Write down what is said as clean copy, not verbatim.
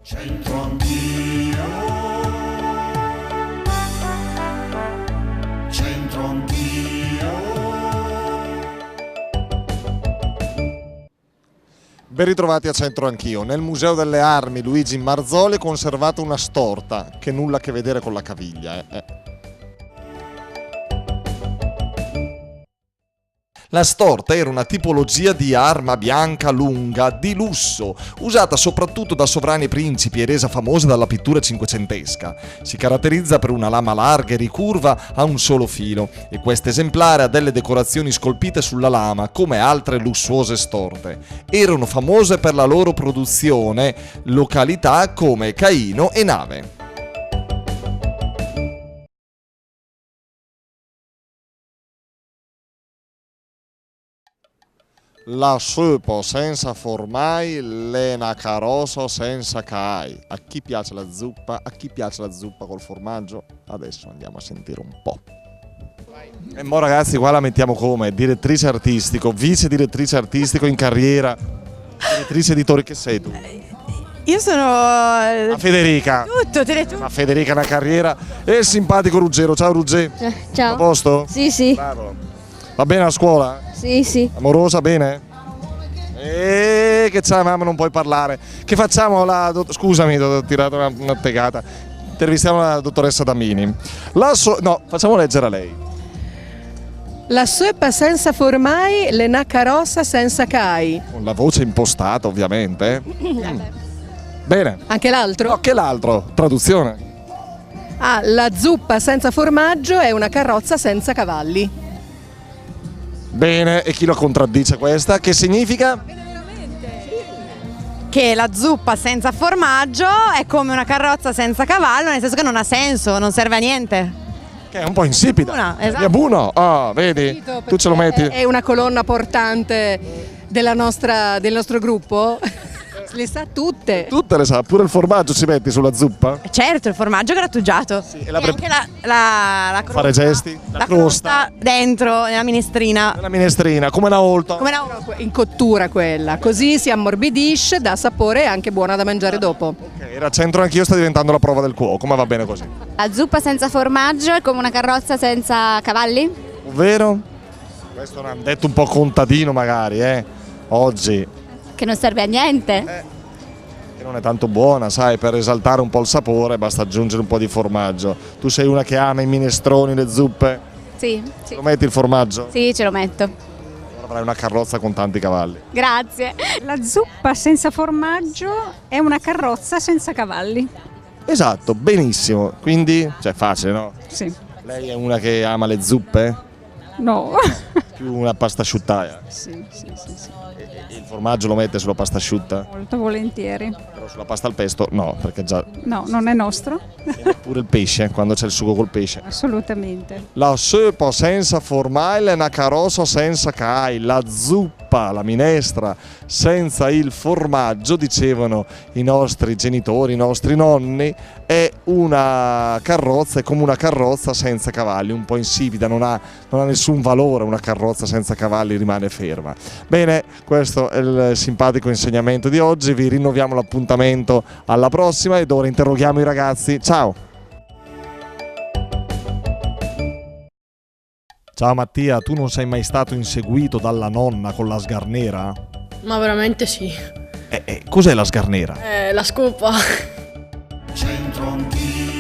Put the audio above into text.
C'entro anch'io, c'entro anch'io. Ben ritrovati a Centro Anch'io. Nel Museo delle Armi Luigi Marzoli è conservata una storta che nulla a che vedere con la caviglia. La storta era una tipologia di arma bianca lunga di lusso, usata soprattutto da sovrani e principi e resa famosa dalla pittura cinquecentesca. Si caratterizza per una lama larga e ricurva a un solo filo e questo esemplare ha delle decorazioni scolpite sulla lama come altre lussuose storte. Erano famose per la loro produzione località come Caino e Nave. La soupe senza formai, l'ena caroso senza cai. A chi piace la zuppa? A chi piace la zuppa col formaggio? Adesso andiamo a sentire un po'. E mo ragazzi qua la mettiamo come? Direttrice artistico, vice direttrice artistico in carriera, direttrice editori, che sei tu? Io sono... La Federica. Tutto, te ne tu. La Federica è una carriera e il simpatico Ruggero. Ciao Ruggero. Ciao. A posto? Sì, sì. Bravo. Va bene a scuola? Sì, sì. Amorosa, bene? Che c'è mamma, non puoi parlare. Che facciamo scusami, ti ho tirato una tegata. Intervistiamo la dottoressa Damini. No, facciamo leggere a lei. La soupe senza formai, le naccarossa senza cai. Con la voce impostata, ovviamente. Bene. Anche l'altro? No, che l'altro? Traduzione. Ah, la zuppa senza formaggio è una carrozza senza cavalli. Bene, e chi lo contraddice questa? Che significa? Che la zuppa senza formaggio è come una carrozza senza cavallo, nel senso che non ha senso, non serve a niente. Che è un po' insipida. Buona, esatto. È buono. Ah, vedi? Tu ce lo metti? È una colonna portante del nostro gruppo. Le sa tutte. Tutte le sa, pure il formaggio ci metti sulla zuppa? Certo, il formaggio grattugiato. Sì, e e anche la crosta. Fare gesti? La La crosta. crosta dentro, nella minestrina. La minestrina, come una volta. Come una... In cottura quella, così si ammorbidisce, dà sapore e è anche buona da mangiare dopo. Ok, era Centro Anch'io, sta diventando la prova del cuoco, ma va bene così. La zuppa senza formaggio è come una carrozza senza cavalli? Ovvero? Questo l'hanno detto un po' contadino magari, oggi. Che non serve a niente. Che non è tanto buona, sai, per esaltare un po' il sapore basta aggiungere un po' di formaggio. Tu sei una che ama i minestroni, le zuppe? Sì, Lo metti il formaggio? sì, ce lo metto. Allora avrai una carrozza con tanti cavalli. Grazie. La zuppa senza formaggio è una carrozza senza cavalli. Esatto, benissimo. Quindi, cioè facile, no? Sì. Lei è una che ama le zuppe? No. Più una pasta asciuttaia? Sì. E il formaggio lo mette sulla pasta asciutta? Molto volentieri. Però sulla pasta al pesto no, perché già No, non è nostro. pure il pesce, quando c'è il sugo col pesce. Assolutamente. La soupe senza formaglia, una carosa senza cai, la zuppa, la minestra senza il formaggio, dicevano i nostri genitori, i nostri nonni, è una carrozza, è come una carrozza senza cavalli, un po' insipida, non ha nessun valore, una carrozza senza cavalli rimane ferma. Bene, questo è il simpatico insegnamento di oggi, vi rinnoviamo l'appuntamento alla prossima ed ora interroghiamo i ragazzi. Ciao! Ciao Mattia, tu non sei mai stato inseguito dalla nonna con la sgarnera? Ma veramente sì. Cos'è la sgarnera? La scopa. C'entro anch'io.